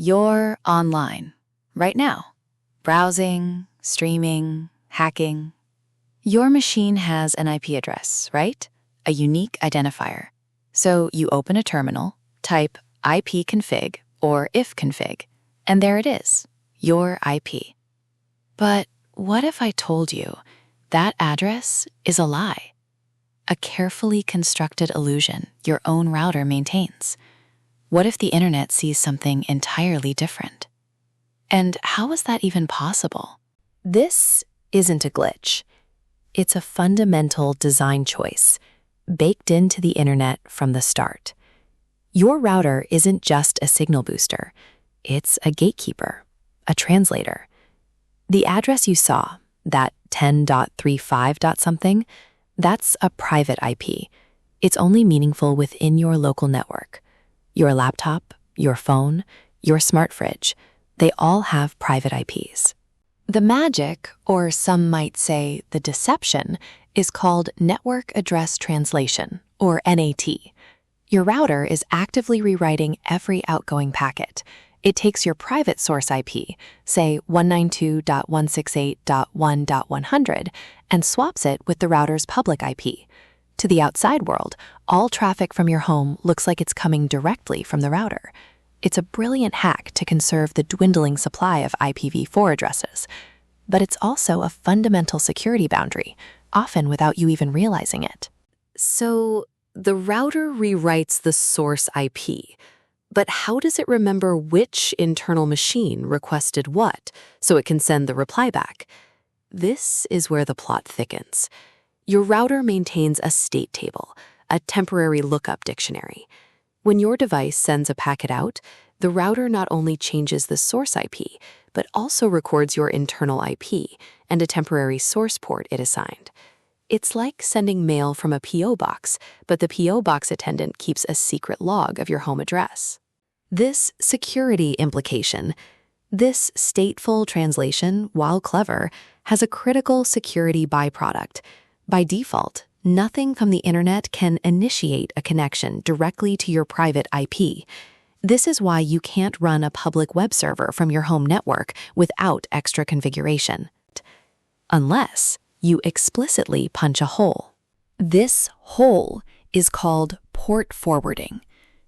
You're online, right now, browsing, streaming, hacking. Your machine has an IP address, right? A unique identifier. So you open a terminal, type ipconfig or ifconfig, and there it is, your IP. But what if I told you that address is a lie? A carefully constructed illusion your own router maintains. What if the internet sees something entirely different? And how is that even possible? This isn't a glitch. It's a fundamental design choice, baked into the internet from the start. Your router isn't just a signal booster. It's a gatekeeper, a translator. The address you saw, that 10.35. something, that's a private IP. It's only meaningful within your local network. Your laptop, your phone, your smart fridge, they all have private IPs. The magic, or some might say the deception, is called Network Address Translation, or NAT. Your router is actively rewriting every outgoing packet. It takes your private source IP, say 192.168.1.100, and swaps it with the router's public IP. To the outside world, all traffic from your home looks like it's coming directly from the router. It's a brilliant hack to conserve the dwindling supply of IPv4 addresses. But it's also a fundamental security boundary, often without you even realizing it. So the router rewrites the source IP. But how does it remember which internal machine requested what, so it can send the reply back? This is where the plot thickens. Your router maintains a state table, a temporary lookup dictionary. When your device sends a packet out, the router not only changes the source IP, but also records your internal IP and a temporary source port it assigned. It's like sending mail from a P.O. box, but the P.O. box attendant keeps a secret log of your home address. This security implication, this stateful translation, while clever, has a critical security byproduct. By default, nothing from the internet can initiate a connection directly to your private IP. This is why you can't run a public web server from your home network without extra configuration, unless you explicitly punch a hole. This hole is called port forwarding.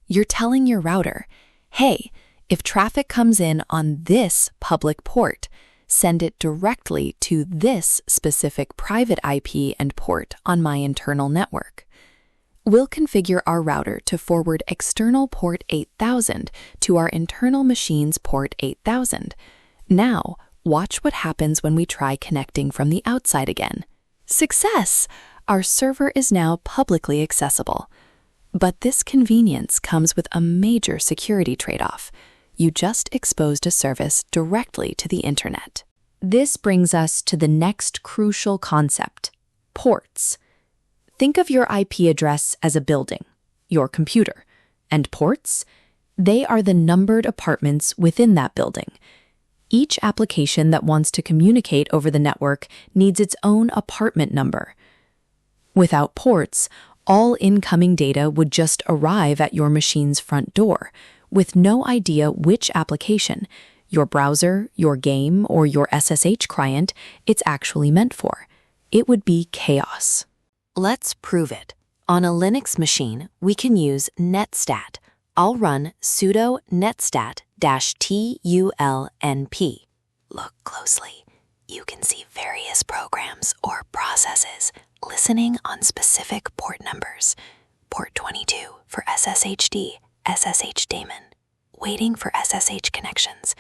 You're telling your router, hey, if traffic comes in on this public port, send it directly to this specific private IP and port on my internal network. We'll configure our router to forward external port 8000 to our internal machine's port 8000. Now, watch what happens when we try connecting from the outside again. Success! Our server is now publicly accessible. But this convenience comes with a major security trade-off. You just exposed a service directly to the internet. This brings us to the next crucial concept, ports. Think of your IP address as a building, your computer, and ports? They are the numbered apartments within that building. Each application that wants to communicate over the network needs its own apartment number. Without ports, all incoming data would just arrive at your machine's front door, with no idea which application, your browser, your game, or your SSH client, it's actually meant for. It would be chaos. Let's prove it. On a Linux machine, we can use netstat. I'll run sudo netstat-tulnp. Look closely. You can see various programs or processes listening on specific port numbers. Port 22 for SSHD, SSH daemon. Waiting for SSH connections.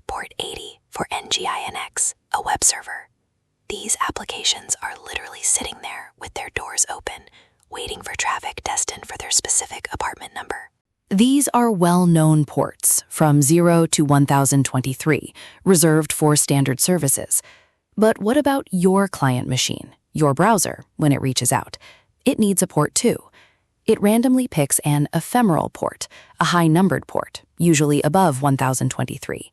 Port 80 for NGINX, a web server. These applications are literally sitting there with their doors open, waiting for traffic destined for their specific apartment number. These are well-known ports, from 0 to 1023, reserved for standard services. But what about your client machine, your browser, when it reaches out? It needs a port too. It randomly picks an ephemeral port, a high-numbered port, usually above 1023.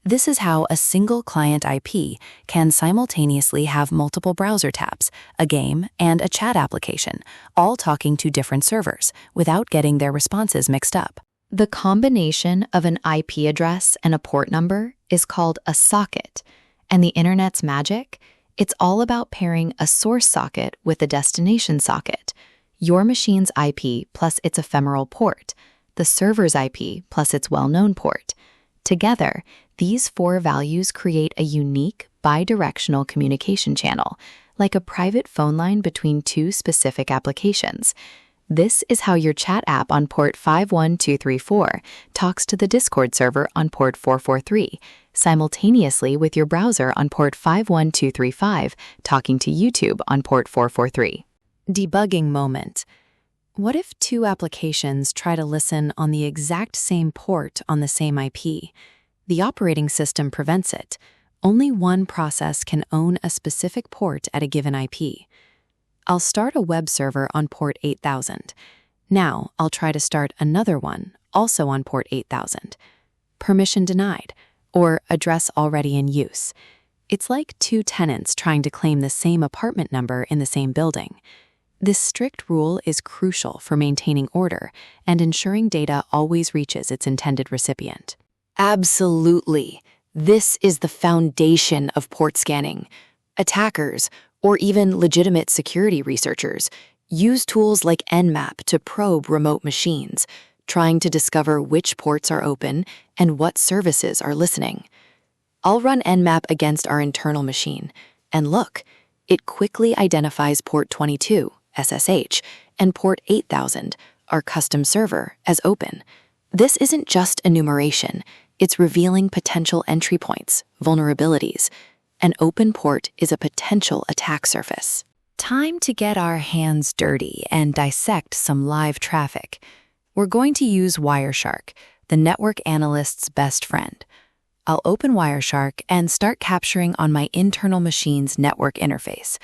This is how a single client IP can simultaneously have multiple browser tabs, a game, and a chat application, all talking to different servers without getting their responses mixed up. The combination of an IP address and a port number is called a socket, and the internet's magic? It's all about pairing a source socket with a destination socket, your machine's IP plus its ephemeral port, the server's IP plus its well-known port. Together, these four values create a unique, bidirectional communication channel, like a private phone line between two specific applications. This is how your chat app on port 51234 talks to the Discord server on port 443, simultaneously with your browser on port 51235 talking to YouTube on port 443. Debugging moment. What if two applications try to listen on the exact same port on the same IP? The operating system prevents it. Only one process can own a specific port at a given IP. I'll start a web server on port 8000. Now I'll try to start another one, also on port 8000. Permission denied, or address already in use. It's like two tenants trying to claim the same apartment number in the same building. This strict rule is crucial for maintaining order and ensuring data always reaches its intended recipient. Absolutely. This is the foundation of port scanning. Attackers, or even legitimate security researchers, use tools like Nmap to probe remote machines, trying to discover which ports are open and what services are listening. I'll run Nmap against our internal machine, and look, it quickly identifies port 22, SSH, and port 8000, our custom server, as open. This isn't just enumeration, it's revealing potential entry points, vulnerabilities. An open port is a potential attack surface. Time to get our hands dirty and dissect some live traffic. We're going to use Wireshark, the network analyst's best friend. I'll open Wireshark and start capturing on my internal machine's network interface.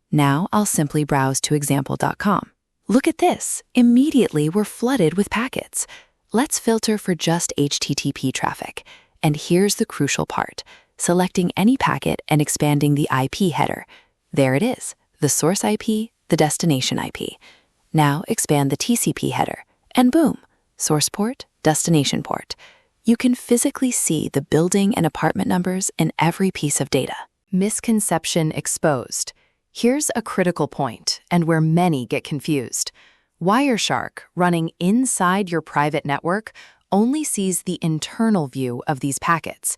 Now I'll simply browse to example.com. Look at this. Immediately we're flooded with packets. Let's filter for just HTTP traffic. And here's the crucial part. Selecting any packet and expanding the IP header. There it is, the source IP, the destination IP. Now expand the TCP header, and boom, source port, destination port. You can physically see the building and apartment numbers in every piece of data. Misconception exposed. Here's a critical point, and where many get confused. Wireshark, running inside your private network, only sees the internal view of these packets.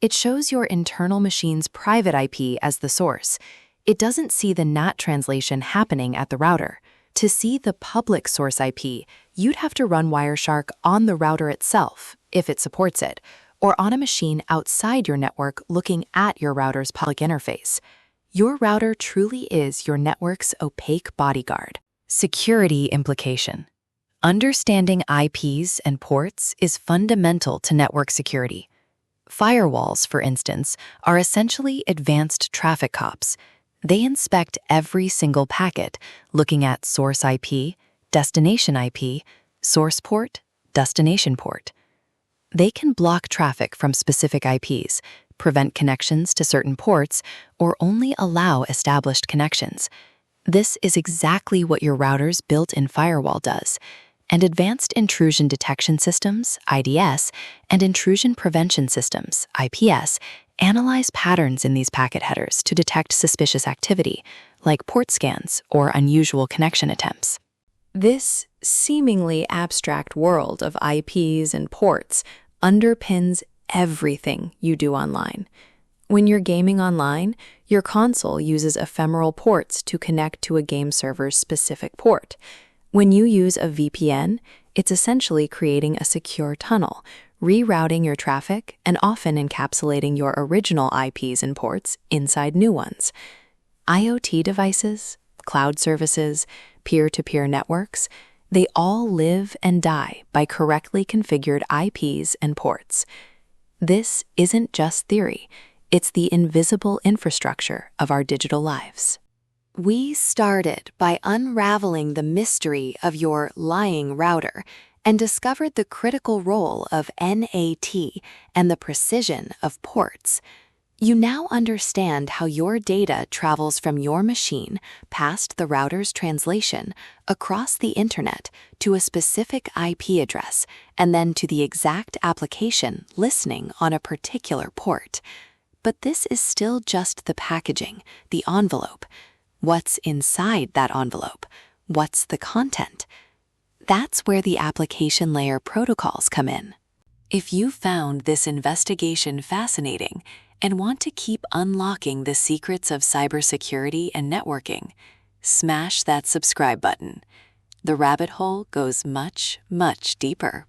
It shows your internal machine's private IP as the source. It doesn't see the NAT translation happening at the router. To see the public source IP, you'd have to run Wireshark on the router itself, if it supports it, or on a machine outside your network looking at your router's public interface. Your router truly is your network's opaque bodyguard. Security implication. Understanding IPs and ports is fundamental to network security. Firewalls, for instance, are essentially advanced traffic cops. They inspect every single packet, looking at source IP, destination IP, source port, destination port. They can block traffic from specific IPs, prevent connections to certain ports, or only allow established connections. This is exactly what your router's built-in firewall does. And advanced intrusion detection systems, IDS, and intrusion prevention systems, IPS, analyze patterns in these packet headers to detect suspicious activity, like port scans or unusual connection attempts. This seemingly abstract world of IPs and ports underpins everything you do online. When you're gaming online, your console uses ephemeral ports to connect to a game server's specific port. When you use a VPN, it's essentially creating a secure tunnel, rerouting your traffic and often encapsulating your original IPs and ports inside new ones. IoT devices, cloud services, peer-to-peer networks, they all live and die by correctly configured IPs and ports. This isn't just theory, it's the invisible infrastructure of our digital lives. We started by unraveling the mystery of your lying router and discovered the critical role of NAT and the precision of ports. You now understand how your data travels from your machine past the router's translation across the internet to a specific IP address and then to the exact application listening on a particular port. But this is still just the packaging, the envelope. What's inside that envelope? What's the content? That's where the application layer protocols come in. If you found this investigation fascinating and want to keep unlocking the secrets of cybersecurity and networking, smash that subscribe button. The rabbit hole goes much, much deeper.